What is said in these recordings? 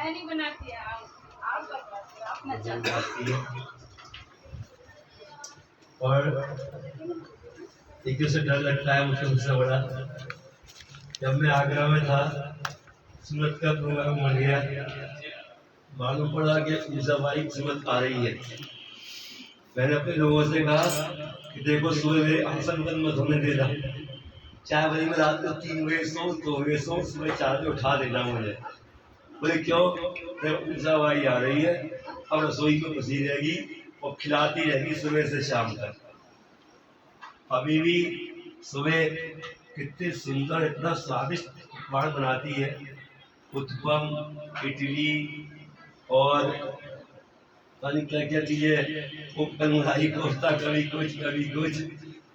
मैं नहीं बनाती, आप बनवाती हो, आप मत जानते। और एक से डर लगता है मुझे उससे बड़ा। जब मैं आगरा में था, सूरत का प्रोग्राम बन गया, मालूम पड़ा कि मीराबाई सूरत आ रही है। मैंने अपने लोगों से कहा कि देखो सुबह मेरे आसन बंद मत होने देना, चाहे वही मैं रात को 3 बजे सो 2 बजे सो, सुबह 4 बजे उठा देना मुझे। बोले क्यों? मीराबाई आ रही है, अब रसोई में घुसी रहेगी और खिलाती रहेगी सुबह से शाम तक। अभी भी सुबह कितने सुंदर इतना स्वादिष्ट पकवान बनाती है, उत्पम, इडली और पानी क्या क्या चीजें, मलाई कोफ्ता, कभी कुछ।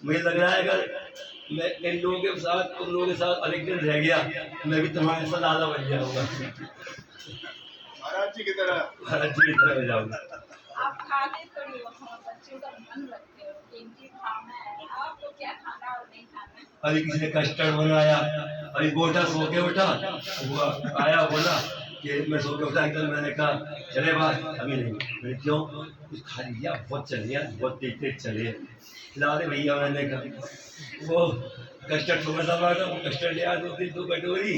मुझे लग रहा है अगर मैं इन लोगों के साथ तुम लोगों के साथ अनेक दिन रह गया, मैं भी तुम्हारे साथ आधा बन जाऊंगा, महाराज जी की तरह हो जाऊंगा। आप खाते थोड़ी हो, बच्चों का मन रखते हो कि इनकी खाना है, आपको क्या खाना और नहीं खाना। अभी किसी ने कस्टर्ड बनाया, अभी गोटा सो के उठा, वो आया बोला कि मैं सो के उठा एकदम। मैंने कहा चले बात अभी नहीं। मैंने क्यों? कुछ खा लिया, बहुत चल गया, बहुत देखते चले खिला दे भैया। मैंने कहा वो कस्टर्ड सुबह सवा का कस्टर्ड ले आया 2 कटोरी,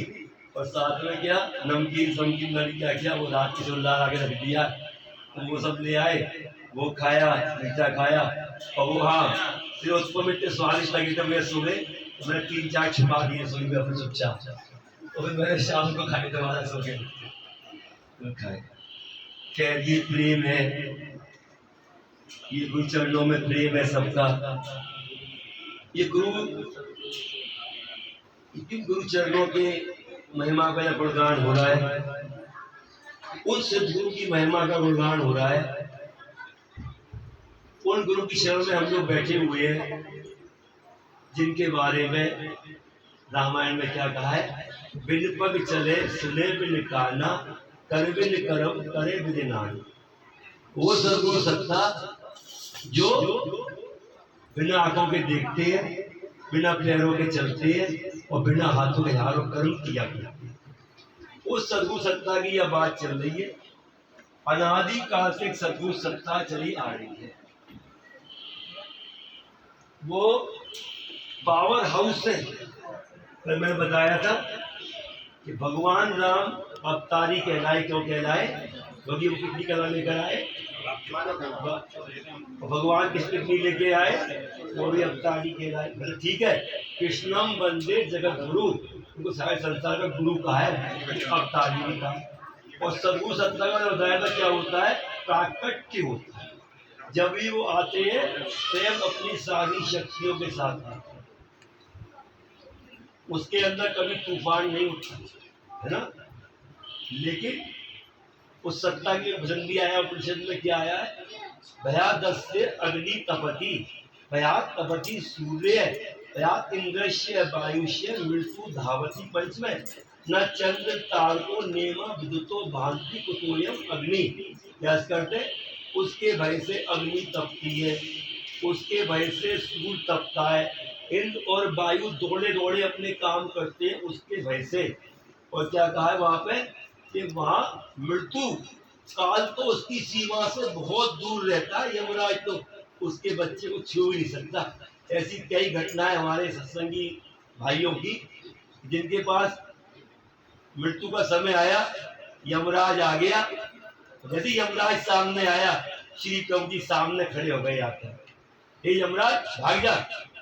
और साथ में क्या नमकीन मैंने क्या किया, वो रात की चुल्ला आके रख दिया, तो वो सब ले आए, वो खाया, मीठा खाया। और वो हाँ फिर उसको इतने स्वादिष्ट लगी थे, मैं सुबह मैंने 3-4 छिपा दिए सोई में अपने चुपचाप, तो फिर मैंने शाम को खाए दोबारा सो के तो खाए। खैर ये प्रेम है, ये गुरु चरणों में प्रेम है सबका। ये गुरु चरणों के महिमा का गुणगान हो रहा है, उन सदगुरु की महिमा का गुणगान हो रहा है। उन गुरु की शरण में हम लोग बैठे हुए हैं, जिनके बारे में रामायण में क्या कहा है, बिन पग चले सुने बिन काना, कर बिन करम करे बिन नान। वो सदगुरु सत्ता जो बिना आंखों के देखते हैं, बिना पैरों के चलते हैं और बिना हाथों के हारों कर्म किया करते हैं। उस सदगुरु सत्ता की यह बात चल रही है। अनादि काल से सदगुरु सत्ता चली आ रही है। वो पावर हाउस है। कल मैंने बताया था कि भगवान राम अवतारी कहलाए। क्यों कहलाए? क्योंकि वो कितनी कला लेकर आए, भगवान किस कितनी लेके आए, वो भी अवतारी कहलाए। मतलब ठीक है, कृष्णम वंदे जगत गुरु, उनको सारे संसार का गुरु कहा है, अवतारी भी कहा। और सदगुरु सत्ता का बताया था क्या होता है, प्राकट्य होता है। जब भी वो आते हैं स्वयं अपनी सारी शक्तियों के साथ आते हैं, उसके अंदर कभी तूफान नहीं उठता है ना। लेकिन उस सत्ता के वचन भी आया, उपनिषद में क्या आया है, भयादस से अग्नि तपति, भयात तपति सूर्य, भयात इंद्रश्य वायुष्य मृत्यु धावती। पंच में न चंद्र तारको नेमा विद्युतो भांति कुतोयम अग्नि। क्या करते? उसके भय से अग्नि तपती है, उसके भय से सूर्य तपता है, इंद्र और वायु दौड़े दौड़े अपने काम करते हैं उसके भय से। और क्या कहा है वहां पे कि वहां मृत्यु काल तो उसकी सीमा से बहुत दूर रहता है, यमराज तो उसके बच्चे को छू ही नहीं सकता। ऐसी कई घटनाएं हमारे सत्संगी भाइयों की, जिनके पास मृत्यु का समय आया, यमराज आ गया, यदि यमराज सामने आया, श्री प्रभु जी सामने खड़े हो गए आकर, हे यमराज भाग जा,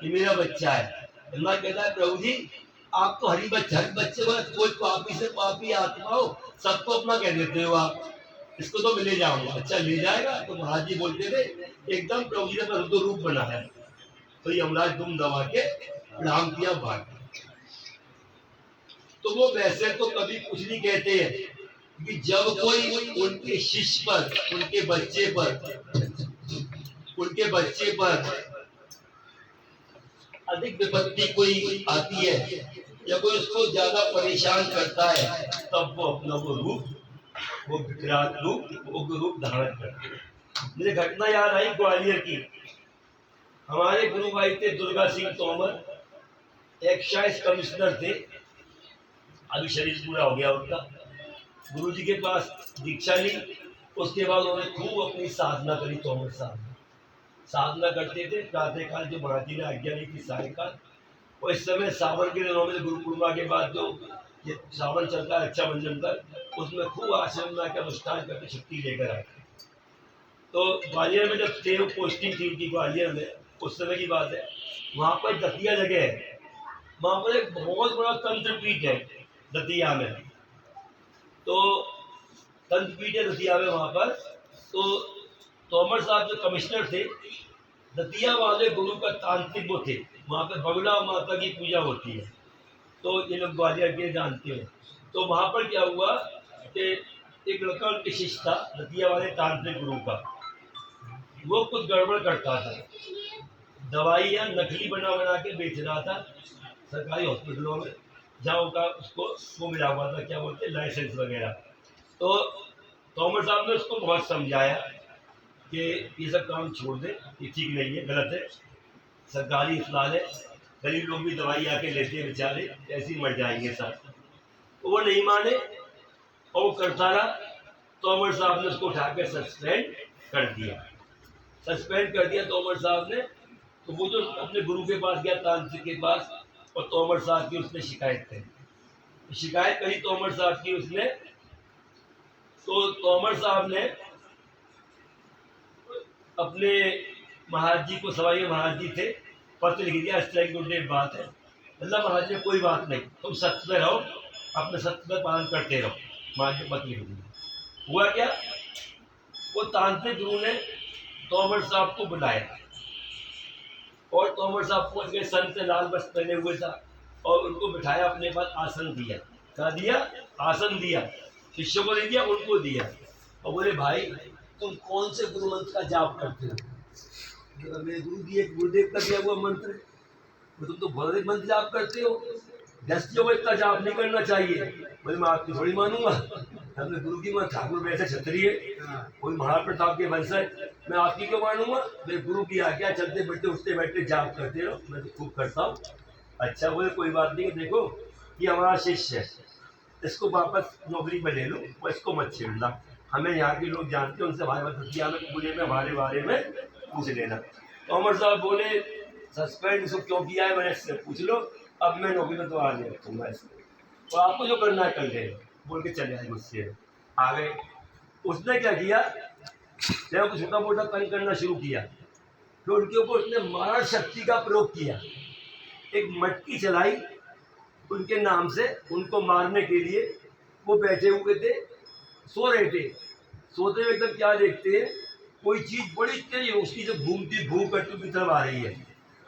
ये मेरा बच्चा है। यमराज कहता है प्रभु जी आप तो हरी बच्चे को कोई पापी से पापी आत्मा हो सबको अपना कह देते हो आप, इसको तो मैं ले जाऊंगा। अच्छा ले जाएगा? तो महाराज जी बोलते थे एकदम प्रभु जी ने रुद्र रूप बना है। तो यमराज दुम दबा के प्रणाम किया, भाग। तो वो वैसे तो कभी कुछ नहीं कहते हैं कि जब कोई उनके शिष्य पर, उनके बच्चे पर अधिक विपत्ति कोई आती है या कोई उसको ज्यादा परेशान करता है, तब वो अपना वो रूप, वो विकराल रूप, उग्र रूप धारण करते हैं। मुझे घटना याद आई ग्वालियर की। हमारे गुरु भाई थे दुर्गा सिंह तोमर, एक्साइज कमिश्नर थे, अभी शरीर पूरा हो गया उनका। गुरुजी के पास दीक्षा ली। उसके बाद उन्होंने खूब अपनी साधना करी। तोमर साहब साधना करते थे प्रातःकाल, जो महाराज ने आज्ञा दी थी सायकाल। और इस समय सावन के दिनों में गुरु पूर्णिमा के बाद जो ये सावन चलता है रक्षाबंधन तक, उसमें खूब आश्रम में आकर अनुष्ठान करके छुट्टी लेकर आए। तो ग्वालियर में जब थे, पोस्टिंग थी उनकी ग्वालियर में, उस समय की बात है। वहाँ पर दतिया जगह है, वहाँ पर एक बहुत बड़ा तंत्र पीठ है दतिया में। तो तंत्र पीठ है दतिया में वहाँ पर। तो तोमर साहब जो कमिश्नर थे, दतिया वाले गुरु का तांत्रिक वो थे। वहाँ पे बगला माता की पूजा होती है, तो ये लोग ग्वालियर के जानते हो। तो वहाँ पर क्या हुआ कि एक लड़का उनके शिष्य था दतिया वाले तांत्रिक गुरु का, वो कुछ गड़बड़ करता था, दवाइयाँ नकली बना बना के बेच रहा था सरकारी हॉस्पिटलों में, जहाँ उनका उसको वो मिला हुआ था, क्या बोलते हैं, लाइसेंस वगैरह। तो तोमर साहब ने उसको बहुत समझाया कि ये सब काम छोड़ दे, ये ठीक नहीं है, गलत है, सरकारी अस्पताल है, गरीब लोग भी दवाई आके लेते हैं बेचारे, ऐसे ही मर जाएंगे सब। तो वो नहीं माने और वो करता रहा। तोमर साहब ने उसको उठाकर सस्पेंड कर दिया। सस्पेंड कर दिया तोमर साहब ने। तो वो जो अपने गुरु के पास गया, तांत्रिक के पास, और तोमर साहब की उसने शिकायत करी। शिकायत करी तोमर साहब की उसने। तो तोमर साहब ने अपने महाराज जी को, सवाई महाराज जी थे, पत्र लिख दिया, इस तरह की गुरुदेव बात है। मतलब महाराज जी कोई बात नहीं, तुम सत्य में रहो, अपने सत्य में पालन करते रहो। महाराज जी पत्र लिख दिया। हुआ क्या, वो तांत्रिक गुरु ने तोमर साहब को बुलाया और तोमर साहब पहुंच गए, संत से लाल वस्त्र पहने हुए था, और उनको बिठाया अपने पास, आसन दिया। क्या दिया? आसन दिया। शिष्यों को दे दिया, उनको दिया, और बोले भाई तुम कौन से गुरु मंत्र का जाप करते हो? मेरे गुरु जी एक गुरुदेव का दिया हुआ मंत्र है, तुम तो बहुत अधिक मंत्र जाप करते हो, 10 जो इतना जाप नहीं करना चाहिए। बोले मैं आपकी थोड़ी मानूंगा, अपने गुरु की, मैं ठाकुर वैसे क्षत्रिय, कोई महाराज प्रताप के वंश है, मैं आपकी क्यों मानूंगा? मेरे गुरु की आज्ञा, चलते बैठते उठते बैठते जाप करते रहो, मैं तो खूब करता हूँ। अच्छा बोले कोई बात नहीं, देखो ये हमारा शिष्य है, इसको वापस नौकरी पर ले लो, और इसको मत छेड़ना, हमें यहाँ के लोग जानते हैं, उनसे हमारे में पूरे में हमारे बारे में पूछ लेना। तोमर साहब बोले सस्पेंड इसको क्यों किया है, मैंने इससे पूछ लो, अब मैं नौकरी में तो आ नहीं रखूँगा इसको, और आपको जो करना है कर ले, बोल के चले आए, मुझसे आ गए। उसने क्या किया, जब छोटा मोटा तंग करना शुरू किया, फिर उनके ऊपर उसने महान शक्ति का प्रयोग किया। एक मटकी चलाई उनके नाम से, उनको मारने के लिए। वो बैठे हुए थे, सो रहे थे, सोते हुए एकदम क्या देखते हैं, कोई चीज बड़ी तेज रोशनी से घूमती भूख करती की तरफ आ रही है।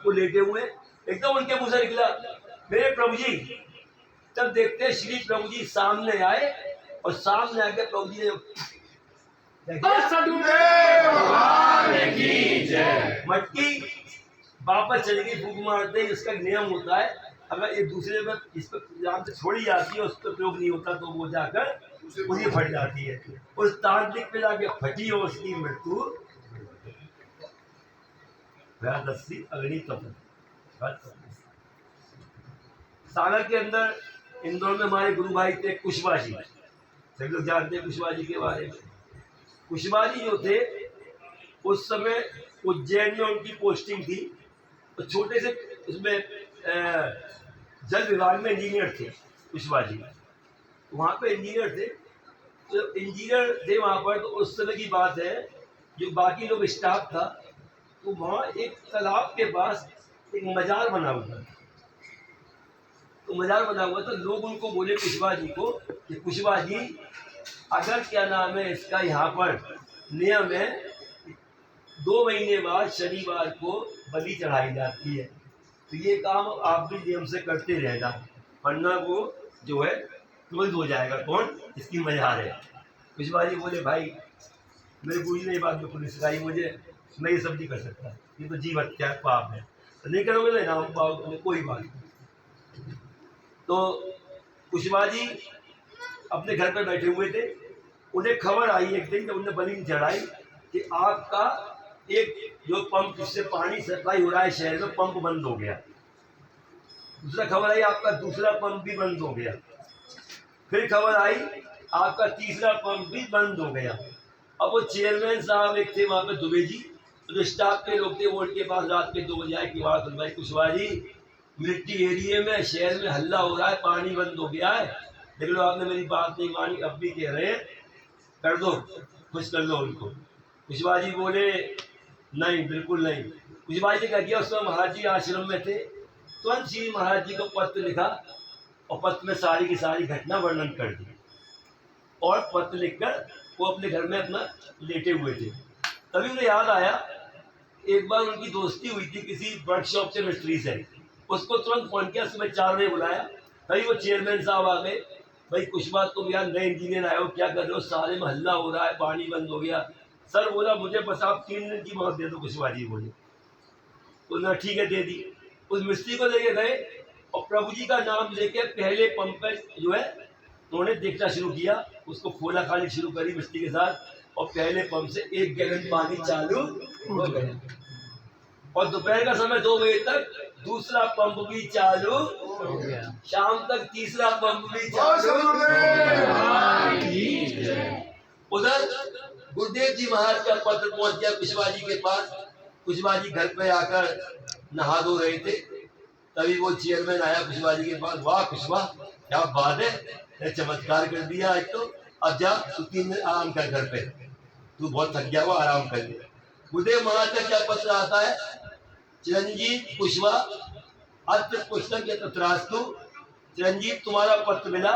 वो लेटे हुए, एकदम उनके मुंह से निकला मेरे प्रभु जी। तब देखते हैं श्री प्रभु जी सामने आए, और सामने आके प्रभु जी ने मटकी वापस चली गई। फूक मारते ही इसका नियम होता है, अगर एक दूसरे में इस पर जान से छोड़ी जाती है, उस पर प्रयोग नहीं होता, तो वो जाकर मुझे फट जाती है। उस तांत्रिक पे जाके फटी और उसकी मृत्यु अग्नि तपन। सागर के अंदर, इंदौर में हमारे गुरु भाई थे कुशवाहा जी, सभी लोग जानते हैं कुशवाहा जी के बारे में। कुशवाहा जी जो थे, उस समय उज्जैन में उनकी पोस्टिंग थी, तो छोटे से उसमें जल विभाग में इंजीनियर थे कुशवाहा जी, वहाँ पे इंजीनियर थे। तो इंजीनियर थे वहाँ पर, तो उस समय की बात है, जो बाकी लोग स्टाफ था, तो वहाँ एक तालाब के पास एक मजार बना हुआ था। तो मजार बना हुआ था, लोग उनको बोले कुशवाहा जी को कि कुशवाहा जी अगर क्या नाम है इसका, यहाँ पर नियम है 2 महीने बाद शनिवार को बलि चढ़ाई जाती है, तो ये काम आप भी नियम से करते रहना, वरना वो जो है तुरंत हो जाएगा। कौन? इसकी मजार है। कुशवाहा जी बोले भाई मेरे गुरु जी ने ये बात बिल्कुल सिखाई मुझे, मैं ये सब नहीं कर सकता, ये तो जीव हत्या पाप है, तो नहीं करोगे ना नाम, कोई बात नहीं। तो कुशवाहा जी अपने घर पर बैठे हुए थे, उन्हें खबर आई एक दिन जब उन्हें बलि चढ़ाई कि आपका एक जो पंप जिससे पानी सप्लाई हो रहा है शहर में, पंप बंद हो गया। दूसरा खबर आई आपका दूसरा पंप भी बंद हो गया। फिर खबर आई आपका तीसरा पंप भी बंद हो गया। अब वो चेयरमैन साहब एक थे वहाँ पे दुबे जी, जो स्टाफ के लोग थे, वो उनके पास रात के 2 बजे आए कि बात भाई कुशवाहा जी, मिलिट्री एरिया में शहर में हल्ला हो रहा है, पानी बंद हो गया है, देख लो आपने मेरी बात नहीं मानी, अब भी कह रहे हैं कर दो, खुश कर लो उनको। कुशवाहा जी बोले नहीं, बिल्कुल नहीं। कुशवाहा जी क्या किया, उस समय महाराज जी आश्रम में थे, तुरंत जी महाराज जी को पत्र लिखा और पत्र में सारी की सारी घटना वर्णन कर दी और पत्र लिखकर वो अपने घर में अपना लेटे हुए थे। तभी उन्हें याद आया एक बार उनकी दोस्ती हुई थी किसी वर्कशॉप के मिस्त्री से, उसको तुरंत फोन किया, सुबह 4 बजे बुलाया। तभी वो चेयरमैन साहब आ गए, भाई कुशवाहा तुम यार नए इंजीनियर आए हो, क्या कर रहे हो, सारे में हल्ला हो रहा है, पानी बंद हो गया। सर बोला मुझे बस आप 3 दिन की मोहलत दे दो। कुशवाहा जी बोले, उन्होंने ठीक है दे दी। उस मिस्त्री को लेके गए और प्रभु जी का नाम लेके पहले पंप पे जो है उन्होंने देखना शुरू किया, उसको खोला खाली शुरू करी मिस्त्री के साथ और पहले पंप से 1 गैलन पानी चालू हो गया और दोपहर का समय 2 बजे तक दूसरा पंप भी चालू हो गया, शाम तक तीसरा पंप भी चालू हो गया। उधर गुरुदेव जी महाराज का पत्र पहुंच गया कुशवाहा जी के पास। कुशवाहा जी घर पे आकर नहा धो रहे थे, तभी वो चेयरमैन आया कुशवाहा जी के पास, वाह कुशवाहा क्या बात है, चमत्कार कर दिया आज तो, अब जा तू 3 दिन आराम कर घर पे, तू बहुत थक गया हुआ, आराम कर ले। गुरुदेव महाराज का क्या पत्र आता है, चिरंजीव कुशवाहा अत्र पुस्तक या तत्रास्तु, चिरंजीव तुम्हारा पत्र मिला,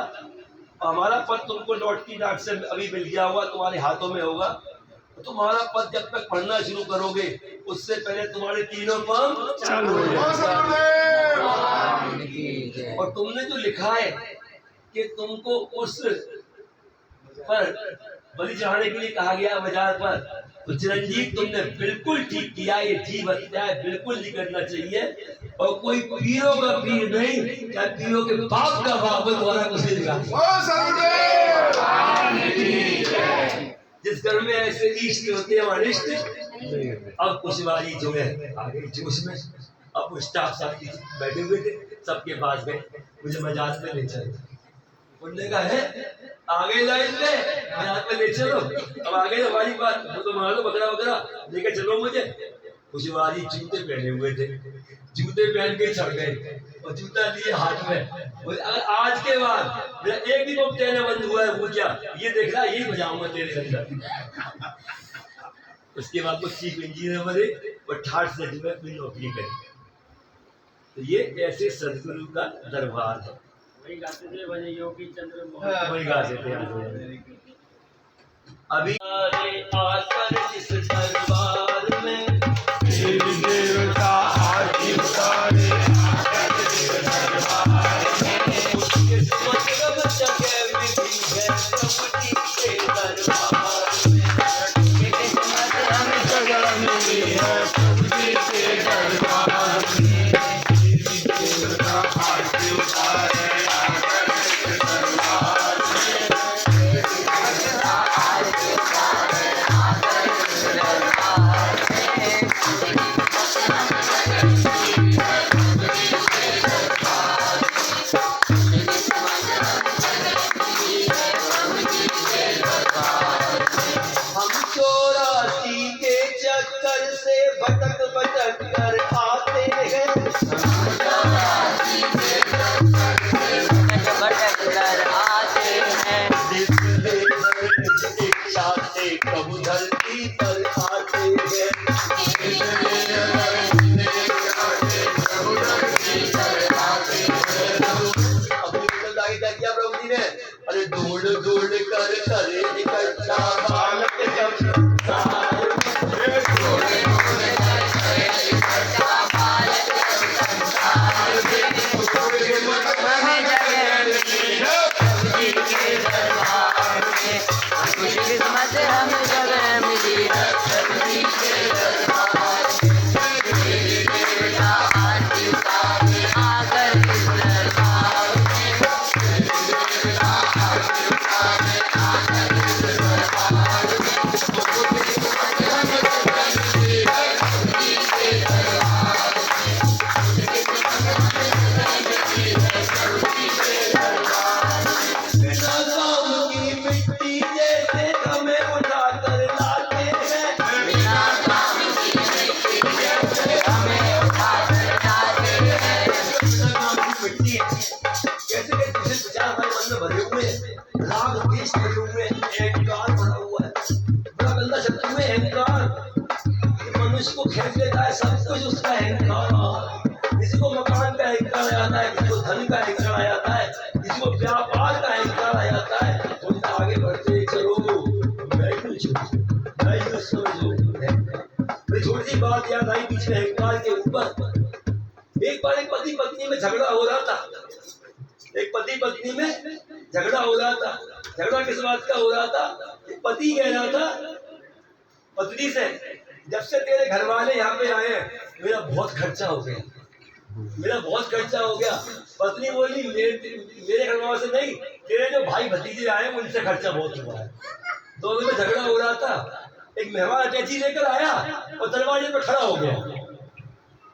हमारा पत्र तुमको लौट की डाक से अभी मिल गया होगा, तुम्हारे हाथों में होगा, तुम्हारा पद जब तक पढ़ना शुरू करोगे उससे पहले तुम्हारे 3 पंप चालू हो जाएंगे। और तुमने जो लिखा है कि तुमको उस पर बलि चढ़ाने के लिए कहा गया बाजार पर, तो चिरंजीव तुमने बिल्कुल ठीक किया, ये जीव हत्या है, बिल्कुल नहीं करना चाहिए। और कोई पीरों का पीर नहीं, क्या पीरों के बाप का बाप द्वारा कुछ जिस घर में ऐसे इष्ट होते हैं अनिष्ट। अब कुशवाहा जी जो है आगे जोश में, अब स्टाफ साथ बैठे हुए थे, सबके पास गए, मुझे मजाक में ले चले, उन्होंने कहा है आगे लाइन में मजाक में ले चलो, अब आगे हमारी बात, तो मार दो बकरा बकरा लेके चलो मुझे। कुशवाहा जी जूते पहने हुए थे, जूते पहन के चढ़ गए और जूता लिए हाथ में, अगर आज के बाद मेरा एक भी पंप चलना बंद हुआ है वो क्या ये देख रहा, यही बजाऊंगा तेरे अंदर। उसके बाद वो चीफ इंजीनियर बने और 68 से जो है अपनी नौकरी करी। तो ये ऐसे सदगुरु का दरबार है, वही गाते थे भजन योगी चंद्र मोहन, वही गाते थे। अभी आकर इस दरबार में देवता आदि उतारे, किस्मत हम जगह मिली है। अहंकार भरा हुआ है, बड़ा गंदा शत्रु है अहंकार। मनुष्य को खींच लेता है सब कुछ उसका अहंकार। किसी को मकान का अहंकार आ जाता है, किसी को धन का अहंकार आ जाता है, किसी को व्यापार का अहंकार आ जाता है। तो आगे बढ़ते चलो, छोटी सी बात याद आई बीच में अहंकार के ऊपर। एक बार एक पति पत्नी में झगड़ा हो रहा था, एक पति पत्नी में झगड़ा हो रहा था। झगड़ा किस बात का हो रहा था? पति कह रहा था पत्नी से, जब से तेरे घर वाले यहाँ पे आए मेरा बहुत खर्चा हो गया, मेरा बहुत खर्चा हो गया। पत्नी बोली मेरे घर वालों से नहीं, तेरे जो भाई भतीजे आए उनसे खर्चा बहुत हुआ है। दोनों में झगड़ा हो रहा था। एक मेहमान अटैची लेकर आया और दरवाजे पर खड़ा हो गया।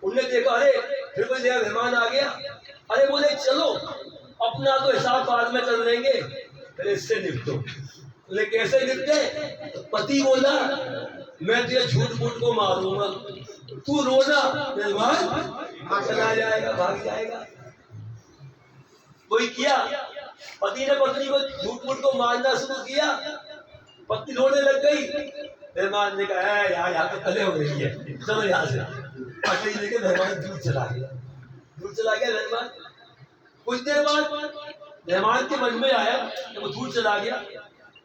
उनने देखा, अरे फिर कोई नया मेहमान आ गया। अरे बोले चलो अपना तो हिसाब बाद में कर लेंगे, पहले इससे निपटो। बोले कैसे निपटे? तो पति बोला मैं तुझे झूठ मूठ को मारूंगा, तू रोना, मेहमान चला जाएगा, भाग जाएगा। कोई किया, पति ने पत्नी को झूठ मूठ को मारना शुरू किया, पत्नी रोने लग गई। मेहमान ने कहा यहाँ तो कले हो रही है, चलो यहाँ से। पत्नी लेके मेहमान दूर चला गया, दूर चला गया मेहमान। कुछ देर बाद मेहमान के मन में आया कि वो दूर चला गया,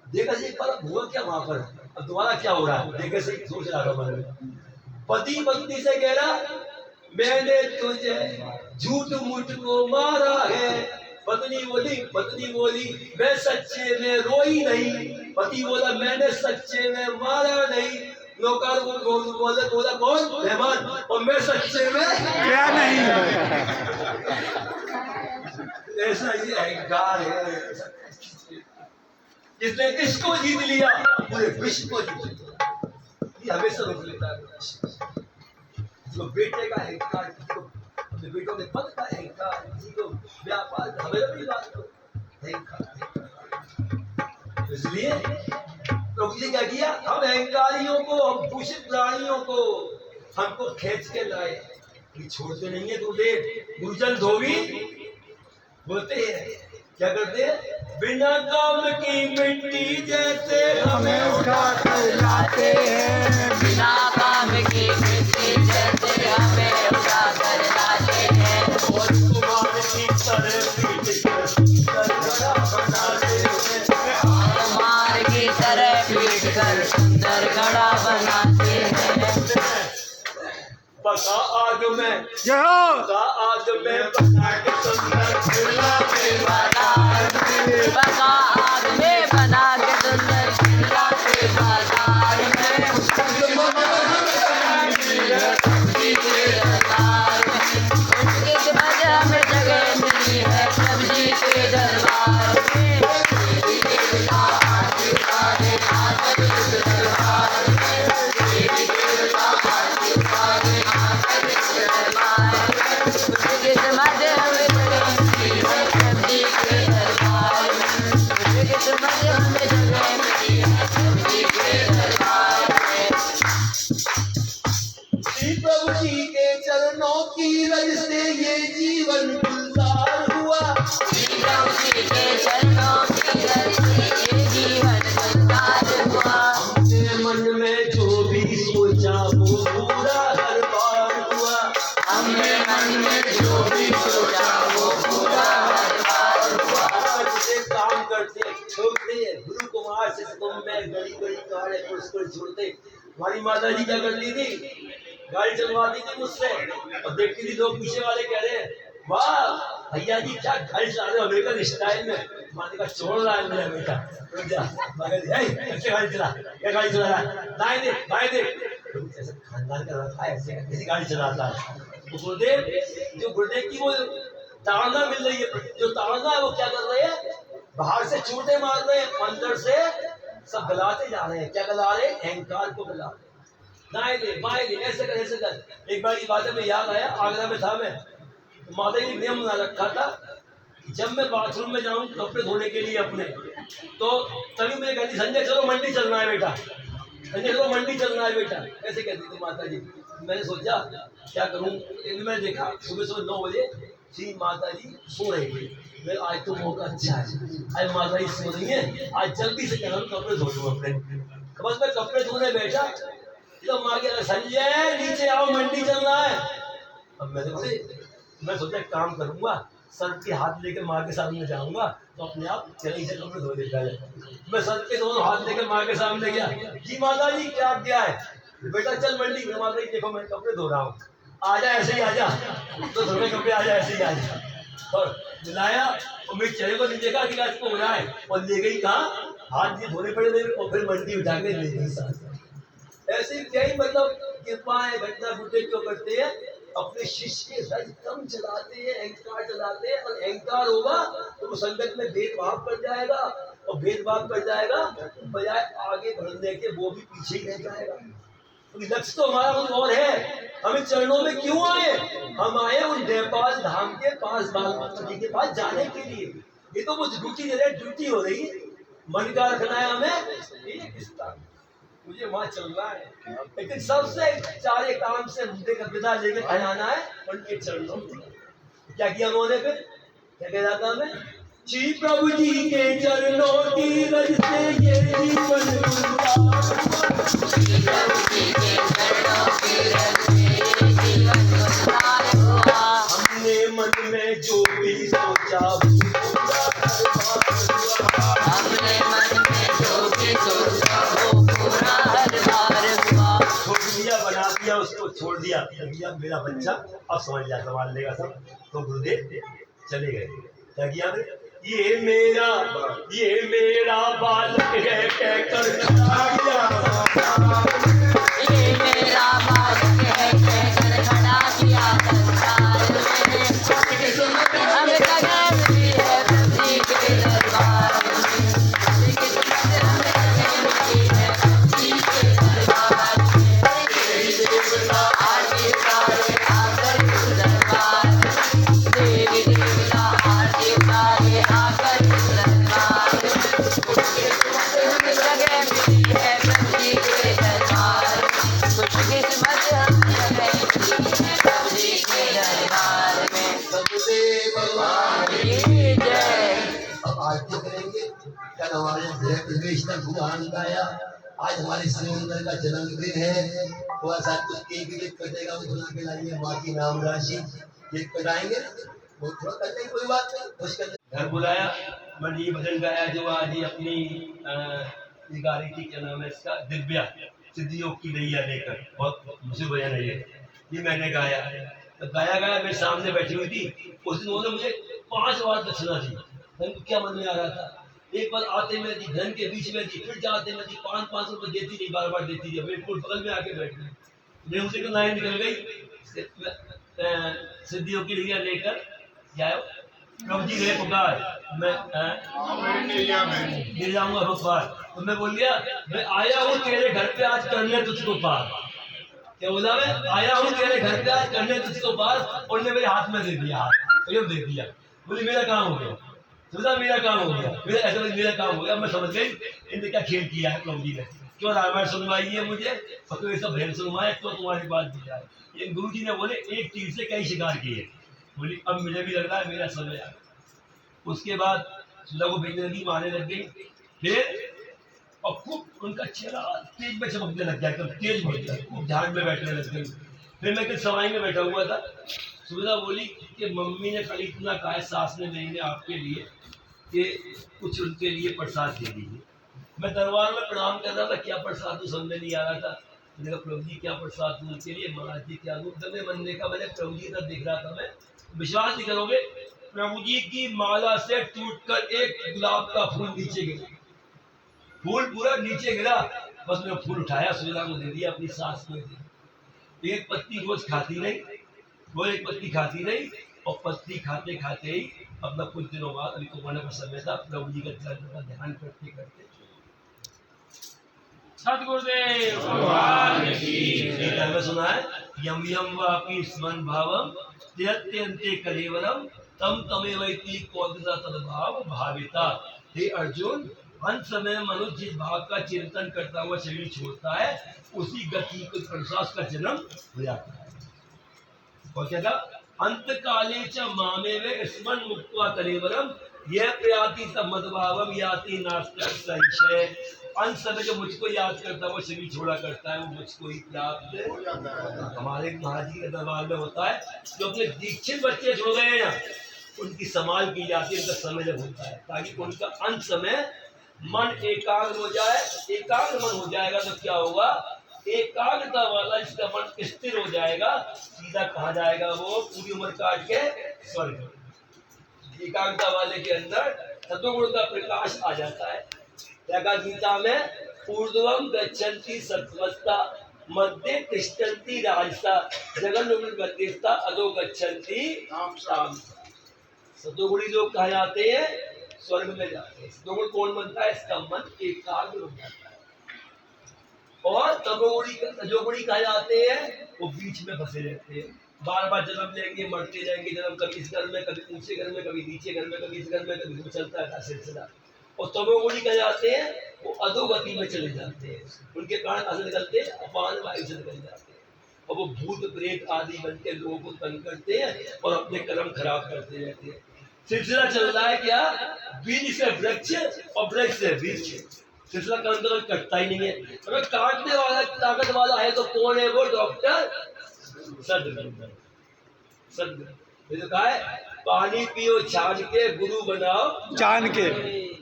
देखा से एक बार हुआ क्या वहां पर, अब दोबारा क्या हो रहा है, देखा से सोच रहा था मन में। पति पत्नी से कह रहा मैंने तुझे झूठ मूठ को मारा है। पत्नी बोली मैं सच्चे में रोई नहीं। पति बोला मैंने सच्चे में मारा नहीं। नौकर बोला कौन? मेहमान। और मैं सच्चे में क्या नहीं। ऐसा ही अहंकार है, जिसने किसको जीत लिया पूरे विश्व को जीत लिया। ये हमेशा रोक लेता है। जो बेटे का अहंकार, किसी को अपने बेटों के पद का अहंकार, किसी को व्यापार का, हमें अपनी बात को अहंकार। इसलिए प्रभु जी क्या किया, हम अहंकारियों को, हम दूषित प्राणियों को हमको खींच के लाए, कि छोड़ते नहीं है। तो देख गुरुजन धोबी बोलते हैं, क्या करते हैं? बिना काम की मिट्टी जैसे हमें उठा कर लाते हैं, बिना काम की मिट्टी जैसे हमें उठा कर लाते हैं। और तुम्हारे की तरह पीट कर गड़ा बनाते हैं, तुम्हारे की तरह पीट कर सुंदर घड़ा बनाते हैं। पका आग में पका आग में बना के सुंदर चूल्हा पे पका आग में बना के सुंदर चूल्हा पे बाजार में। उनकी वजह में जगह मिली है सब्जी के दरबार में। प्रभु जी के चरणों की रज से ये जीवन गुलजार हुआ। प्रभु जी के चरणों की रज से ये जीवन गुलजार हुआ। हमने मन में जो भी सोचा वो पूरा हर बार हुआ। हमने मन में जो भी सोचा वो पूरा हर बार हुआ। जिसे काम करते छोड़ते गुरु कुमार से तुम में बड़ी बड़ी कारें पुरस्कार छोड़ते। हमारी माता जी क्या करती थी, गाड़ी चलवाती थी मुझसे, और देखती थी लोग पीछे वाले कह रहे हैं वाह भैया जी क्या गाड़ी चला रहे हो अमेरिकन स्टाइल में। माता का छोड़ रहा है मेरा बेटा, रुक जा। ऐसे गाड़ी चला, क्या गाड़ी चला रहा है, दाएं देख बाएं देख। ऐसे खानदान का रखा है, ऐसी गाड़ी चलाता है। तो गुरुदेव, जो गुरुदेव की वो ताड़ना मिल रही है, जो ताड़ना है वो क्या कर रहे हैं, बाहर से चूटे मार रहे हैं, अंदर से सब गलाते जा रहे हैं। क्या गला रहे हैं? अहंकार को गला रहे। दाएं दे बाएं दे, ऐसे कर ऐसे कर। एक बार की बात है, मैं याद आया, आगरा में था मैं, तो माता जी ने नियम बना रखा था कि जब मैं बाथरूम में जाऊं कपड़े धोने के लिए अपने, तो तभी मुझे कहती संजय चलो मंडी चलना है बेटा, संजय चलो मंडी चलना है बेटा, ऐसे कहती थी माता जी। मैंने सोचा क्या करूं, मैंने देखा सुबह सुबह 9 बजे श्री माता जी सो रही थी। मैं आज तो मौका अच्छा है, आज माता जी सो रही है, आज जल्दी से क्या कपड़े धो लूं अपने। बस मैं कपड़े धोने बैठा तो माँ के संजय नीचे आओ, मंडी चलना है। अब मैं सोचा काम करूंगा, सर के हाथ लेकर माँ के सामने जाऊंगा तो अपने आप चले से कपड़े धो देता है। मैं सर के दोनों हाथ लेकर माँ के सामने गया, जी माता जी क्या है? बेटा चल मंडी में। माता जी देखो मैं कपड़े धो रहा हूँ, आजा ऐसे ही आजा, तो धोने कपड़े आजा ऐसे ही आजा। और मिलाया और मेरे चेहरे को नहीं देखा कि आज को हो रहा है, और ले गई कहाँ, हाथ ये धोने पड़े और फिर मंडी उठा के ले गई साथ। ऐसे क्या ही मतलब कृपाएं घटना बूटे क्यों करते हैं? अपने शिष्य रज कम चलाते हैं, अहंकार चलाते हैं, और अहंकार होगा तो वो संगत में भेदभाव कर जाएगा, और भेदभाव कर जाएगा तो बजाय आगे बढ़ने के वो भी पीछे ही रह जाएगा। तो लक्ष्य तो हमारा कुछ और है। हमें चरणों में क्यों आए? हम आए उन नेपाल धाम के पास, बाल जी के पास जाने के लिए। ये तो वो ड्यूटी दे रहे, ड्यूटी हो रही है, मन का रखना है हमें, मुझे वहां चलना है। लेकिन सबसे सारे काम से मुद्दे का विदा लेकर आना है उनके चरणों में। क्या किया उन्होंने? फिर क्या कह रहा था हमें? श्री प्रभु जी के चरणों की रज से ये जीवन हमने मन में जो भी सोचा, हमने मन में जो भी सोचा वो पूरा हर बार हुआ। छोड़ दिया, बना दिया, उसको छोड़ दिया, भैया मेरा बच्चा अब समझ लिया, संभाल लेगा सब। तो गुरुदेव चले गए। क्या किया? ये मेरा बालक है कहकर खड़ा किया, ये मेरा बालक है कहकर खड़ा किया संसार में। अब कदम भी है प्रभु के दरबार में, किस्मत हम मिली है प्रभु के दरबार में। आरती उतारे आकर इस दरबार में, देवी देवता आरती उतारे आकर इस दरबार में। जगह मिली है प्रभु के दरबार में, कुछ किस्मत हम जगह मिली है प्रभु के दरबार में। सतदेव भगवान की जय। अब आरती करेंगे। कल हमारे गृह प्रवेश तक भगवान का आया, आज हमारे सुरेंद्र का जन्मदिन है। थोड़ा सा कुछ केक वेक कटेगा, वो बना के लाइए, माँ की नाम राशि केक कटाएंगे, वो थोड़ा करने की कोई बात नहीं। खुश करने घर बुलाया, मैंने ये भजन गाया जो आज ये अपनी गा रही थी, क्या नाम है इसका, दिव्या सिद्धियों की नैया लेकर, बहुत मुझे भजन है ये मैंने गाया। तो गाया मेरे सामने बैठी हुई थी, उस दिन उन्होंने मुझे 5 बार दक्षिणा दी। तो क्या मन में आ रहा था, एक बार आते में दी, धन के बीच में दी, फिर जाते में दी, 500 रुपये देती नहीं, बार देती थी। मेरे कुल बगल में आके बैठ गई, मेरे उसे को लाइन निकल गई, सिद्धियों की नैया लेकर जाओ प्रभु जी गए पुकार, मैं गिर जाऊंगा भगवान। तो मैं बोल दिया, मैं आया हूँ तेरे घर पे आज करने तुझको पार। क्या बोला? मैं आया हूँ तेरे घर पे आज करने तुझको पार, और ने मेरे हाथ में दे दिया, हाथ दे दिया। बोले मेरा काम हो गया, सुधा मेरा काम हो गया, मेरा काम हो गया। मैं समझ गई इनने क्या खेल किया है प्रभु जी ने, क्यों रामायण सुनवाई है मुझे, और तो ये सब भजन सुनवाए, तो तुम्हारी बात दी जाए। ये गुरु जी ने बोले एक तीर से कई शिकार किए। बोली अब मुझे भी लग रहा है मेरा समय आ गया। उसके बाद सुधा को बेचने लगी, मारने लग गई, फिर और खूब उनका चेहरा तेज में चमकने लग गया, एकदम तेज बढ़ गया, खूब ध्यान में बैठने लग गई। फिर मैं किस सवाई में बैठा हुआ था, सुधा बोली कि मम्मी ने कल इतना कहा है, सास ने नहीं ने आपके लिए, कि कुछ उनके लिए प्रसाद दे दीजिए। मैं दरबार में प्रणाम कर रहा था, क्या प्रसाद तो समझ नहीं आ रहा था। मैंने कहा प्रभु जी क्या प्रसाद दूँ उनके लिए, महाराज जी क्या दूँ। तब मन ने कहा, मैंने प्रभु जी तब देख रहा था, मैं विश्वास नहीं करोगे, प्रभु जी की माला से टूटकर एक गुलाब का फूल नीचे गिरा, फूल पूरा नीचे गिरा। बस मैंने फूल उठाया, सुधा को दे दिया, अपनी सास को दी। एक पत्ती रोज खाती रही, वो एक पत्ती खाती रही, और पत्ती खाते खाते ही अपना कुछ दिनों बाद, अभी तो मरने का समय था, प्रभु जी का ध्यान करते करते सतगुरुदेव भगवान की में सुना है, यम यम वापी स्मरण भावम त्यत्यंते कलेवरम तम तमेवैति कौदसा तद्भाव भाविता। हे अर्जुन, अंत समय मनुष्य जिस भाव का चिंतन करता हुआ शरीर छोड़ता है, उसी गति के अनुसार उसका जन्म हो जाता है। और क्या था? अंतकाले च मामेव स्मरण मुक्त्वा कलेवरम यह प्रयाति मदभावम याति नास्ति संशय। अंत समय जो मुझको याद करता है वो शरीर छोड़ा करता है, वो मुझको ही प्राप्त हो जाता है। हमारे महाराज जी के दरबार में होता है जो अपने दीक्षित बच्चे छोड़ गए हैं ना, उनकी संभाल की जाती है, उनका समय जब होता है, ताकि उनका अंत समय मन एकाग्र हो जाए। एकाग्र मन हो जाएगा तो क्या होगा, एकाग्रता वाला जिसका मन स्थिर हो जाएगा, सीधा कहा जाएगा वो पूरी उम्र काट के स्वर्ग। एकाग्रता वाले के अंदर सत्वगुण का प्रकाश आ जाता है। क्या कहा गीता में, ऊर्ध्वम गच्छन्ति सत्वस्ता मध्य तिष्ठन्ति राजसा जगन्मुखता अधो गच्छन्ति तामसा। सत्वगुणी लोग कहा जाते हैं स्वर्ग में जाते हैं। सत्वगुण कौन बनता है, इसका मन एकाग्र हो जाता है। और तमोगुणी कहा जाते हैं वो बीच में फंसे रहते हैं, बार बार जन्म लेंगे, मरते जाएंगे, जन्म कभी इस घर में, कभी ऊंचे घर में, कभी नीचे घर में, कभी इस घर में, कभी चलता है सिलसिला। और तमोगुणी कहा जाते हैं वो अधोगति में चले जाते हैं, उनके कारण कहाँ से निकलते हैं, अपान वायु से निकल जाते हैं, और वो भूत प्रेत आदि बन के लोगों को तंग करते हैं और अपने कर्म खराब करते रहते हैं। सिलसिला चल रहा है क्या, बीज से वृक्ष और वृक्ष से वृक्ष, सिलसिला कर्म कटता ही नहीं है। अगर काटने वाला ताकत वाला है तो कौन है, वो डॉक्टर सदगुरु। सदगुरु तो कहा है, पानी पियो छान के, गुरु बनाओ जान के।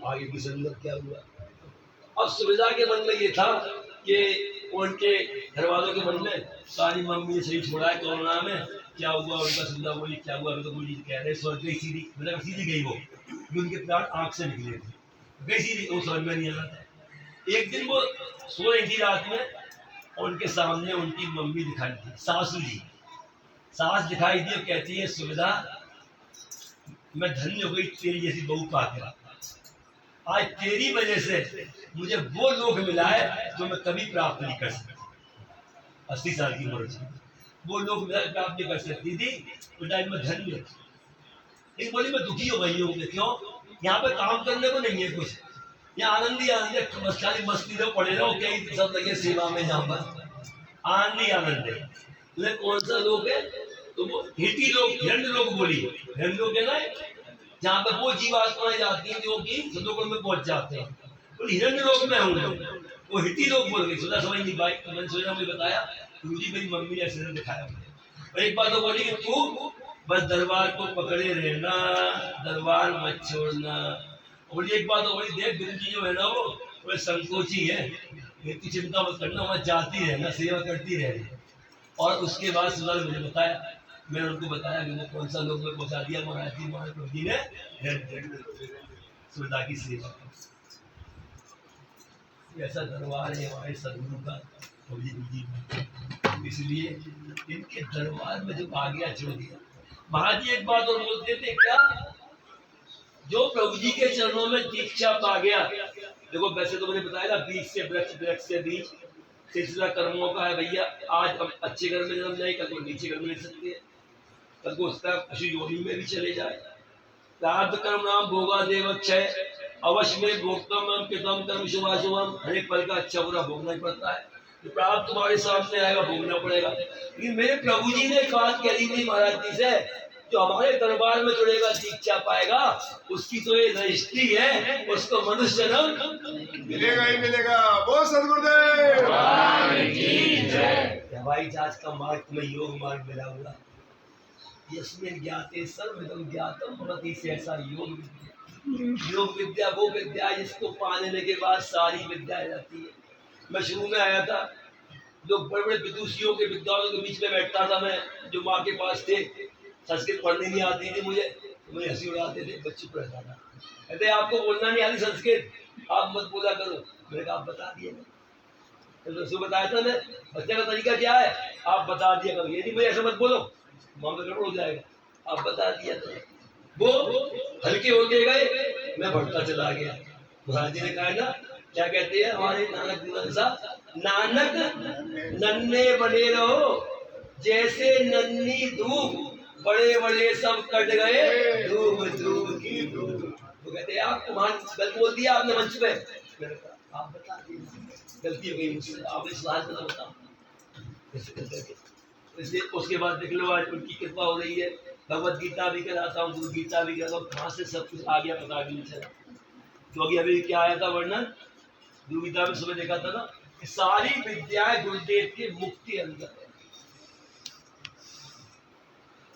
आगे की संगत क्या हुआ। अब सुविधा के मन में ये था कि उनके घर वालों के मन में, सारी मम्मी ने सही छोड़ा है कोरोना में, क्या हुआ उनका सुविधा बोली, क्या हुआ तो बोली कह रहे स्वर्ग गई सीधी, मतलब सीधी गई वो, उनके प्राण आँख से निकले थे, गई सीधी, वो समझ में नहीं आ रहा था। एक दिन वो सो रही थी रात में, उनके सामने उनकी मम्मी दिखाई थी, सासू जी, सास दिखाई दी और कहती है, सुविधा मैं धन्य हो गई तेरी जैसी बहू पाकर, आज तेरी वजह से मुझे वो लोग मिला है जो मैं कभी प्राप्त नहीं कर सकती। 80 साल की उम्र से वो लोग प्राप्त नहीं कर सकती थी, तो टाइम में धन्य। एक बोली मैं दुखी हो गई हूँ, क्यों, यहाँ पे काम करने को नहीं है कुछ, यहाँ आनंद ही आनंद है, बस खाली मस्ती रहो, पड़े रहो, कई सब लगे सेवा में, यहाँ पर आनंद ही आनंद है। तो कौन सा लोग है, तो वो हिटी लोग, हिरण्य लोग बोली, हिरण्य लोग है ना, जहाँ पर वो जीवात्माएं जाती हैं जो कि सतोगुण में पहुंच जाते हैं, तो हिरण्य लोग में हूँ, वो हिटी लोग बोल गए, सुधा समझ नहीं पाई। तो मैंने सोचा, मुझे बताया गुरुजी मेरी मम्मी ने ऐसे दिखाया मुझे, और एक बात तो बोली कि तू बस दरबार को पकड़े रहना, दरबार मत छोड़ना। और एक बात तो बोली, देख गुरुजी जो है ना वो संकोची है, इतनी चिंता मत करना, वहाँ जाती रहना, सेवा करती रहना। और उसके बाद सुधा ने मुझे बताया, मैंने उनको बताया कि मैं कौन सा लोग में पहुंचा दिया, महाराज जी, महाराज जी ने सुविधा की सेवा। ऐसा दरबार है हमारे सदगुरु का, इसलिए इनके दरबार में जो आ गया छोड़ दिया। महाराज जी एक बात और बोलते थे, क्या जो प्रभु जी के चरणों में दीक्षा पा गया, देखो वैसे तो मैंने बताया ना, बीज से वृक्ष, वृक्ष से बीज, सिलसिला कर्मों का है भैया। आज हम अच्छे घर में जन्म जाए, कल को नीचे घर में ले सकते हैं, कल को उसका पशु योनि में भी चले जाए। प्रार्थ कर्म नाम भोगा देवक्षय, अवश्य में भोक्तम कृतम कर्म शुभाशुभम, हर एक पल का अच्छा बुरा भोगना ही पड़ता है। तो प्राप्त तुम्हारे सामने आएगा, भोगना पड़ेगा। लेकिन मेरे प्रभु जी ने एक बात कही थी महाराज जी से, जो हमारे दरबार में जुड़ेगा, दीक्षा पाएगा, उसकी तो ये रजिस्ट्री है, उसको मनुष्य जन्म मिलेगा ही मिलेगा। वो सदगुरुदेव भाई आज का मार्ग तुम्हें योग मार्ग मिला हुआ, यस्मिन् ज्ञाते सर्वमिदं ज्ञातम भवति सहसा योग विद्या। योग विद्या वो विद्या जिसको पाने के बाद सारी विद्या आ जाती है। मैं शुरू में आया था, लोग बड़े बड़े विदुषियों के विद्वानों के बीच में बैठता था मैं, जो माँ के पास थे, संस्कृत पढ़ने नहीं आती थी मुझे, तो मुझे हंसी उड़ाते थे, बच्चे पर रहता था, कहते आपको बोलना नहीं आती संस्कृत, आप मत बोला करो। मैंने कहा आप बता दिए, तो बताया था मैं, बच्चे का तरीका क्या है, आप बता दिया करो, ये नहीं भाई ऐसा मत बोलो, मामला गड़बड़ हो जाएगा, आप बता दिया। तो वो हल्के होते गए, मैं बढ़ता चला गया। महाराज जी ने कहा ना, क्या कहते हैं हमारे नानक साहब, नानक नन्हे बने रहो जैसे नन्ही धूप, बड़े बड़े सब कट गए धूप धूप की धूप। वो कहते हैं आपको गलत बोल दिया आपने मंच पे, आप बता दिए गलती हो गई मुझसे, आपने सवाल बताओ कैसे करके। इसलिए उसके बाद देख लो आज उनकी कृपा हो रही है। भगवत गीता भी कराता हूँ, गुरु गीता भी कराता हूँ, कहाँ से सब कुछ आ गया पता भी नहीं चला। क्योंकि अभी क्या आया था वर्णन गुरु गीता में, सुबह देखा था ना कि सारी विद्याएं गुरुदेव के मुख के अंदर है।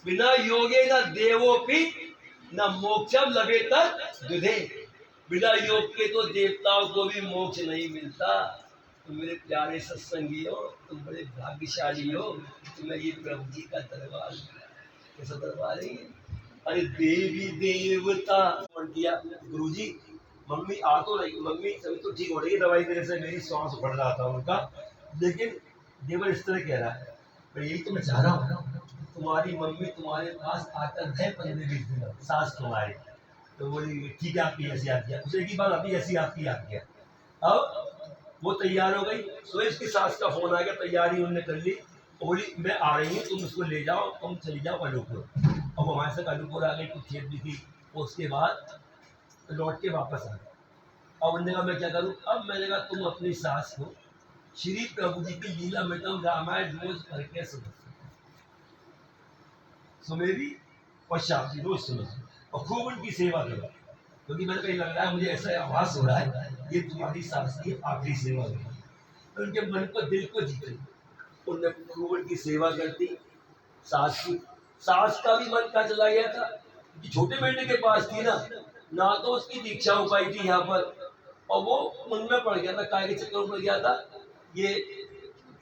बिना योगे न देवोपि न मोक्षम लभेत दुधे। बिना योग के तो देवताओं को भी मोक्ष नहीं मिलता। तो मेरे प्यारे सत्संगी हो, तुम बड़े भाग्यशाली हो, तुम्हें ये प्रभु जी का दरबार मिला। कैसा दरबार है ये? अरे देवी देवता फोन किया, गुरु जी मम्मी आ तो रही, मम्मी सभी तो ठीक हो रही है दवाई देने से, मेरी सांस बढ़ रहा था उनका, लेकिन देवर इस तरह कह रहा है, पर यही तो मैं चाह रहा हूँ, तुम्हारी मम्मी तुम्हारे पास आकर है 15-20 दिन सास तुम्हारी। तो बोली ठीक है, आपकी ऐसी आज्ञा। दूसरे की बात अभी ऐसी आपकी आज्ञा। अब वो तैयार हो गई, सो इसकी सास का फोन आ गया, तैयारी उन्होंने कर ली, बोली मैं आ रही हूँ, तुम उसको ले जाओ, तुम चली जाओ अनूपपुर। अब हमारे साथ अनूपपुर आ गई, कुछ खेत भी थी, उसके बाद लौट के वापस आ गए। अब उन्होंने कहा मैं क्या करूँ? अब मैंने कहा तुम अपनी सास को श्री प्रभु जी की लीला में तुम रामायण रोज पढ़ के सुनो, सुमेरी और शादी रोज सुनो और खूब उनकी सेवा करो। क्योंकि मैंने कहीं लग रहा है, मुझे ऐसा आभास हो रहा है ये तुम्हारी सास की आखिरी सेवा है। तो उनके मन को दिल को जीते, उनने खूब उनकी सेवा करती। सास की, सास का भी मन का चला गया था कि छोटे बेटे के पास थी ना तो उसकी दीक्षा हो पाई थी यहाँ पर, और वो मन में पड़ गया था, काय के चक्कर में पड़ गया था। ये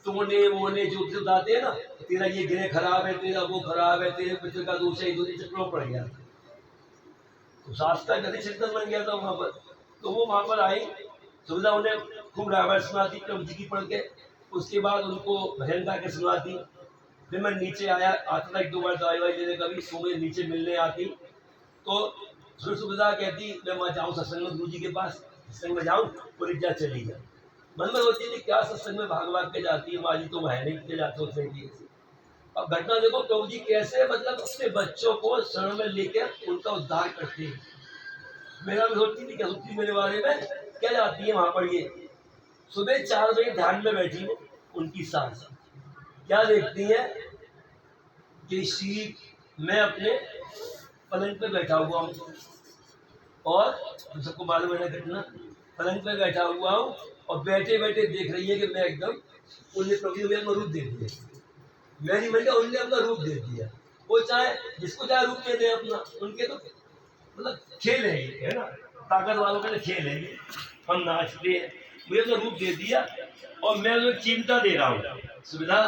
टोने वोने जो बताते हैं ना, तेरा ये ग्रह खराब है, तेरा वो खराब है, तेरे पितर का दोष है, दूसरे चक्कर में पड़ गया था। तो सास का गति चिंतन बन गया था वहाँ पर। तो वो वहाँ पर आई, सुविधा उन्हें खूब रामायण सुनाती प्रभु जी की पढ़ के, उसके बाद उनको भजन गा के सुनाती। फिर मैं नीचे आया, आता था 1-2 बार दवाई वाई लेने, कभी सुबह नीचे मिलने आती, तो सुविधा कहती मैं वहाँ जाऊँ सत्संग में, गुरु जी के पास सत्संग में जाऊँ, बोली जा चली जा। मन में होती थी क्या सत्संग में भाग भाग के जाती है, माँ जी तो है नहीं के जाते होते हैं। अब घटना देखो प्रभु जी कैसे मतलब अपने बच्चों को शरण में लेकर उनका उद्धार करते हैं। मेरा भी होती थी क्या सोचती मेरे बारे में, क्या जाती है वहां पर। ये सुबह 4 बजे ध्यान में बैठी हूँ, उनकी सास क्या देखती है कि श्री मैं अपने पलंग पे बैठा हुआ हूँ, और सबको मालूम है घटना, पलंग पे बैठा हुआ हूँ और बैठे बैठे देख रही है कि मैं एकदम, उन्हें प्रभु ने अपना रूप दे दिया, मेरी मैंने उनने अपना रूप दे दिया। वो चाहे जिसको चाहे रूप दे दे अपना, उनके तो मतलब खेल है ये, है ना, ताकत वालों के लिए खेल है ये, हम नाचते हैं। मुझे अपना रूप दे दिया और मैं उन्हें चिंता दे रहा हूँ। सुविधा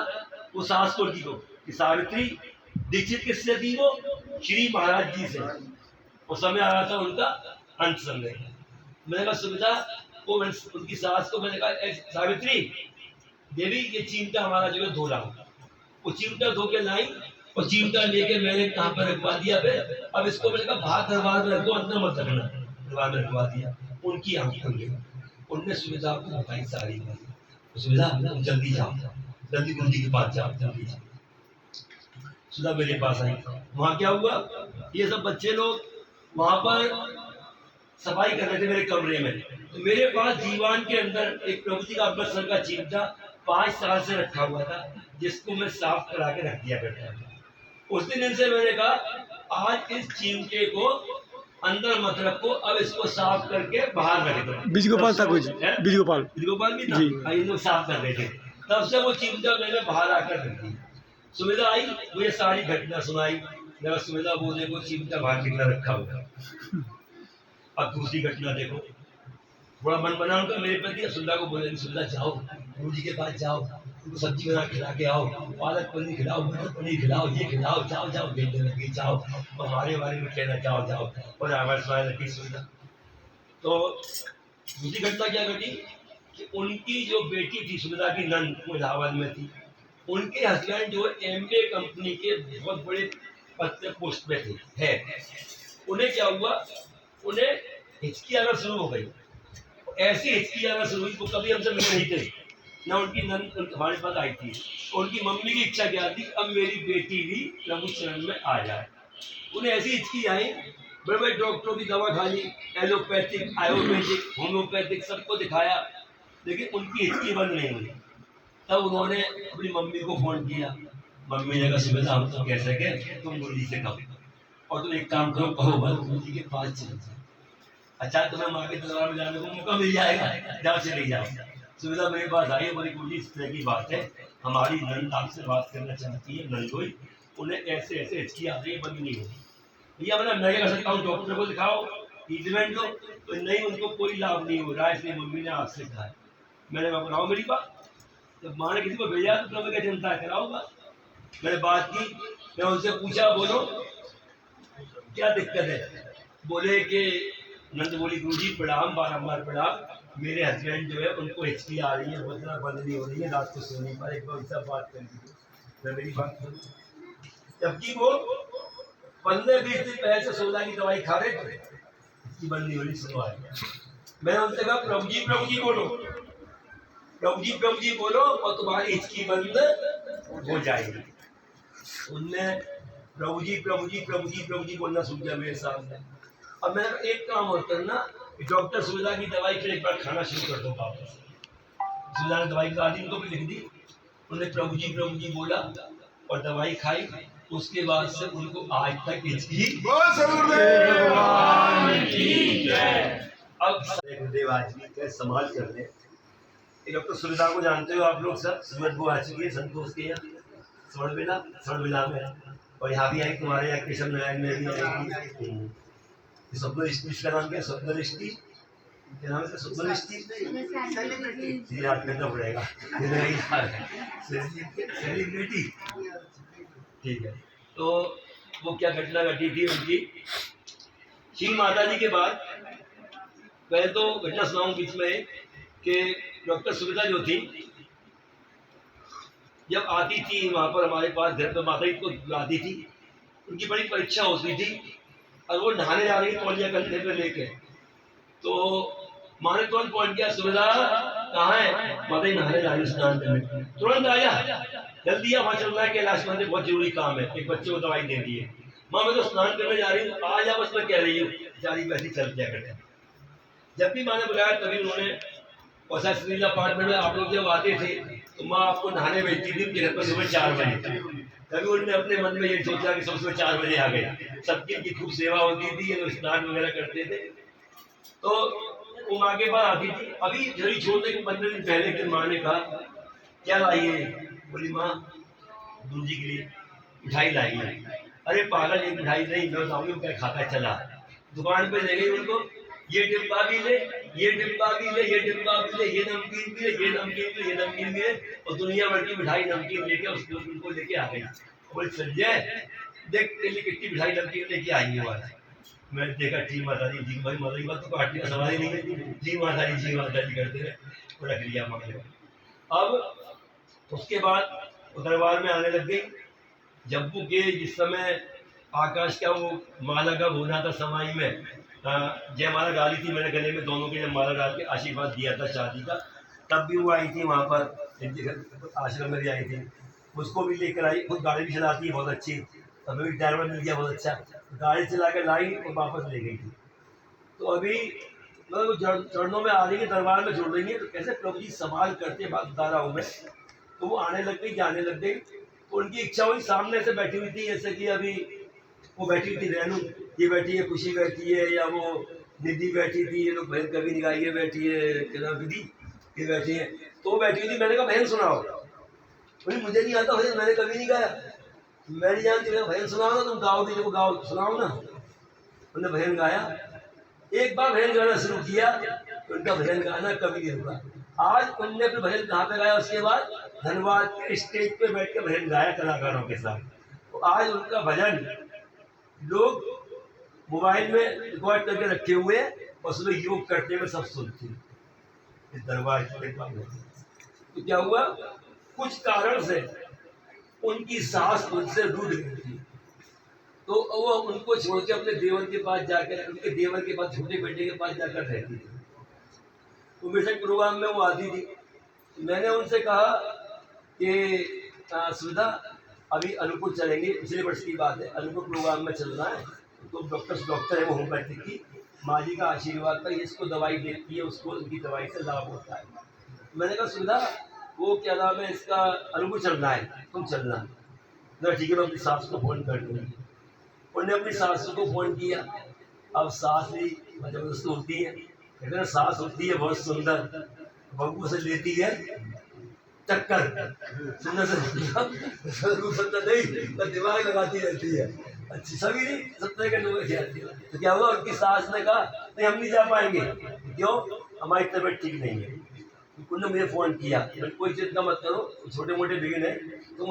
वो सास को की को कि सावित्री दीक्षित किससे थी? वो श्री महाराज जी से। उस समय आ रहा था उनका अंत समय। मैंने कहा सुविधा वो उनकी सास को मैंने कहा सावित्री देवी ये चिमटा हमारा जो है धो रहा हूँ। वो चिमटा धो के लाई और चिमटा लेके मैंने कहाँ पर रखवा दिया। फिर अब इसको मैंने कहा बाहर दरबार में रख दो, अंदर मत रखना। दरबार में रखवा दिया। उनकी आंख खुल गई, उनने सुविधा को बताई सारी बात। सुविधा जल्दी जाओ, जल्दी गुरु जी के पास जाओ, जल्दी जाओ। सुविधा मेरे पास आई। वहाँ क्या हुआ, ये सब बच्चे लोग वहाँ पर सफाई कर रहे थे मेरे कमरे में। तो मेरे पास दीवान के अंदर एक प्रभु जी का अमृतसर का चिमटा 5 साल से रखा हुआ था, जिसको मैं साफ करा के रख दिया करता था। उस दिन से मैंने कहा आज इस चिमटे को अंदर मत रखो, अब इसको साफ करके बाहर रख दो। बीज गोपाल था कुछ, बीज गोपाल भी था, इन लोग साफ कर रहे थे। तब से वो चिमटा मैंने बाहर आकर रख दिया। सुविधा आई, मुझे सारी घटना सुनाई। मेरा सुविधा बोले वो चिमटा बाहर कितना रखा हुआ। अब दूसरी घटना देखो, थोड़ा मन बना उनका मेरे प्रति। सुविधा को बोले सुविधा जाओ गुरु जी के पास जाओ, उनको सब्जी बना खिला के आओ, पालक पनीर खिलाओ, मटर पनीर खिलाओ, ये खिलाओ, जाओ जाओ बेलने लगी, जाओ और हमारे बारे में कहना, जाओ जाओ। और हमारे सुनाने लगी सुविधा। तो दूसरी घटना क्या घटी कि उनकी जो बेटी थी सुविधा की नंद, वो इलाहाबाद में थी। उनके हस्बैंड जो एमबे कंपनी के बहुत बड़े पद पे पोस्ट पे थे है। उन्हें क्या हुआ, उन्हें हिचकी आना शुरू हो गई। ऐसी हिचकी आना शुरू हुई, वो कभी हमसे मिले नहीं थे ना। उनकी नंद हमारे पास आई थी। उनकी मम्मी की इच्छा क्या थी, अब मेरी बेटी भी प्रभु चरण में आ जाए। उन्हें ऐसी हिचकी आई, बड़े बड़े डॉक्टरों की दवा खा ली, एलोपैथिक, आयुर्वेदिक, होम्योपैथिक, सबको दिखाया, लेकिन उनकी हिचकी बंद नहीं हुई। तब उन्होंने अपनी मम्मी को फोन किया, मम्मी ने कहा सुविधा हम तो कह सके, तुम गुरुजी से कहो और तुम एक काम करो, कहो बस गुरुजी के पास चले जाओ। अच्छा तुम्हें माँ के दरबार में जाने को मौका मिल जाएगा, जाओ चले जाओ। सुविधा मेरे पास आई, हमारी गुरुजी इस तरह की बात है, हमारी नंद आपसे बात करना चाहती है, नंदोई उन्हें ऐसे ऐसे हिचकी आ रही है, बंद नहीं होगी भैया। मैंने मैं क्या कर सकता हूँ, डॉक्टर को दिखाओ, ट्रीटमेंट दो, तो नहीं उनको कोई लाभ नहीं हो रहा है, इसलिए मम्मी ने आपसे कहा है। मैंने कहा कराओ मेरी बात, जब माँ ने किसी को भेजा तो तुम्हें क्या चिंता है, कराओ बात। मैंने बात की, मैं उनसे पूछा बोलो क्या दिक्कत है। बोले कि नंद बोली गुरुजी प्रणाम, बारम्बार प्रणाम, मेरे हस्बैंड जो है उनको हिचकी आ रही है, बदला बंद नहीं हो रही है, रात को सोने पर एक बार सब बात कर दीजिए। मैं मेरी बात करूँ, जबकि वो 15-20 दिन पहले से 16 की दवाई खा रहे थे, इसकी बंद नहीं हो रही सुनवाई। मैंने उनसे कहा प्रभु जी बोलो, प्रभु जी बोलो और तुम्हारी हिचकी बंद हो जाएगी। उनने प्रभु जी बोलना सुन लिया मेरे सामने। अब मैंने एक काम और करना, डॉक्टर सुविधा की दवाई फिर एक बार खाना शुरू कर दो वापस। सुविधा ने दवाई का आदि उनको भी लिख दी, उन्हें प्रभु जी बोला और दवाई खाई। उसके बाद से उनको आज तक हिचकी। अब गुरुदेव आज भी क्या संभाल कर ले। डॉक्टर सुविधा को जानते हो आप लोग सब, सुमत को आ चुकी है संतोष के यहाँ सड़बिला में, और यहाँ भी आई तुम्हारे यहाँ केशव नारायण में भी आएगी। स्वप्नदृष्टि का नाम क्या, स्वप्नदृष्टि क्या नाम है, स्वप्नदृष्टि याद करना पड़ेगा, सेलिब्रिटी। ठीक है, तो वो क्या घटना घटी थी उनकी श्री माता जी के बाद। पहले तो घटना सुनाऊं बीच में कि डॉक्टर सुविधा जो थी जब आती थी वहाँ पर हमारे पास घर पर, माता जी को बुलाती थी, उनकी बड़ी परीक्षा होती थी और वो नहाने जा रही तौलिया कंधे पे लेके, तो माँ ने तुरंत पहुंच गया, सुविधा कहाँ है, माता जी नहाने जा रही स्नान करने, तुरंत आया, जल्दी वहाँ चलना है, कैलाश मंदिर बहुत जरूरी काम है, एक बच्चे को दवाई दे दी है। माँ मैं तो स्नान करने जा रही हूँ, आज आप उसमें कह रही हूँ, जा रही वैसे चल क्या करते। जब भी माँ ने बुलाया तभी उन्होंने, और शायद अपार्टमेंट में आप लोग जब आते थे तो माँ आपको नहाने भेजती थी उनके घर पर सुबह 4 बजे। तभी उन्होंने अपने मन में ये सोचा कि सुबह 4 बजे आ गए, सबकी इनकी खूब सेवा होती थी, ये स्नान वगैरह करते थे, तो वो माँ के पास आती थी। अभी झड़ी छोड़ने के 15 दिन पहले कि माँ ने कहा क्या लाई है, बोली माँ गुरु जी के लिए मिठाई लाई है। अरे पागल, ये मिठाई नहीं, मैं बताऊंगी क्या खाता चला। दुकान पे ले गई उनको, ये डिब्बा भी ले, ये डिब्बा भी ले, ये डिब्बा भी ले, ये नमकीन भी ले, ये नमकीन भी ले, ये नमकीन भी ले, और दुनिया भर की मिठाई नमकीन लेके उसको उनको लेके आ गई। बोले संजय देख तेरे लिए कितनी मिठाई नमकीन लेके आई है आज। मैंने देखा जी माता जी भाई, माता जी बात तो काटने का सवाल ही नहीं है, जी माता जी करते रहे, वो रख लिया माँ ने। अब उसके बाद वो दरबार में आने लग गई। जम्मू के जिस समय आकाश का वो माला का होना था समाई में, जयमाला डाली थी मैंने गले में, दोनों के जब माला डाल के आशीर्वाद दिया था शादी का, तब भी वो आई थी वहाँ पर आश्रम में भी आई थी, उसको भी लेकर आई। खुद गाड़ी भी चलाती है बहुत अच्छी, अभी भी ड्राइवर मिल गया बहुत अच्छा, गाड़ी चला कर लाई और वापस ले गई थी। तो अभी मतलब चरणों में आ रही है, दरबार में जुड़ रही है, तो कैसे प्रभु जी संभाल करते बात बता रहा हूँ मैं। तो वो आने लग गई, जाने लग गई, तो उनकी इच्छा हुई, सामने से बैठी हुई थी, जैसे कि अभी वो बैठी थी रेनू, ये बैठी है, खुशी बैठी है, या वो निधि बैठी थी, ये लोग बहन कभी नहीं गाई, ये बैठी है क्या विधि, ये बैठी है, तो वो बैठी हुई थी। मैंने कहा बहन सुनाओ, बोली मुझे नहीं आता भजन, मैंने कभी नहीं गाया, मैं नहीं जानती, भजन सुनाओ ना, तुम गाओगे जब गाओ सुनाओ ना। उन्होंने भजन गाया, एक बार भजन गाना शुरू किया तो उनका भजन गाना कभी नहीं रुका। आज उनने फिर भजन कहाँ पे गाया, उसके बाद धनबाद के स्टेज पे बैठ के भजन गाया कलाकारों के साथ। तो आज उनका भजन लोग मोबाइल में रिकॉर्ड करके रखे हुए हैं और उसमें योग करते हुए सब सुनते हैं। इस दरबार के तो क्या हुआ, कुछ कारण से उनकी सास उनसे रूठ गई थी, तो वो उनको छोड़ के अपने देवर के पास जाकर, उनके देवर के पास छोटे बेटे के पास जाकर रहती थी। तो मेरे प्रोग्राम में वो आती थी। मैंने उनसे कहा कि सुविधा अभी अनूपपुर चलेंगे, पिछले वर्ष की बात है, अनूपपुर प्रोग्राम में चलना है, तो डॉक्टर है वो होम्योपैथिक की, माँ जी का आशीर्वाद पर इसको दवाई देती है, उसको उनकी दवाई से लाभ होता है। मैंने कहा सुविधा वो क्या नाम है इसका, अनूपपुर चलना है, तुम चलना। ना ठीक है मैं अपनी सास को फोन कर दूंगी। उन्होंने अपनी सास को फोन किया। अब सास भी जबरदस्त होती है, कहते हैं सास होती है बहुत सुंदर, बहू से लेती है चक्कर, सुंदर से रूप सुंदर नहीं पर दिमाग लगाती रहती है। अच्छी सभी नहीं सब तरह के लोग जाती है। तो क्या हुआ, उनकी सास ने कहा नहीं हम नहीं जा पाएंगे, क्यों, हमारी तबीयत ठीक नहीं है। उन्होंने मुझे फोन किया, कोई चिंता मत करो, छोटे मोटे बिगन है तुम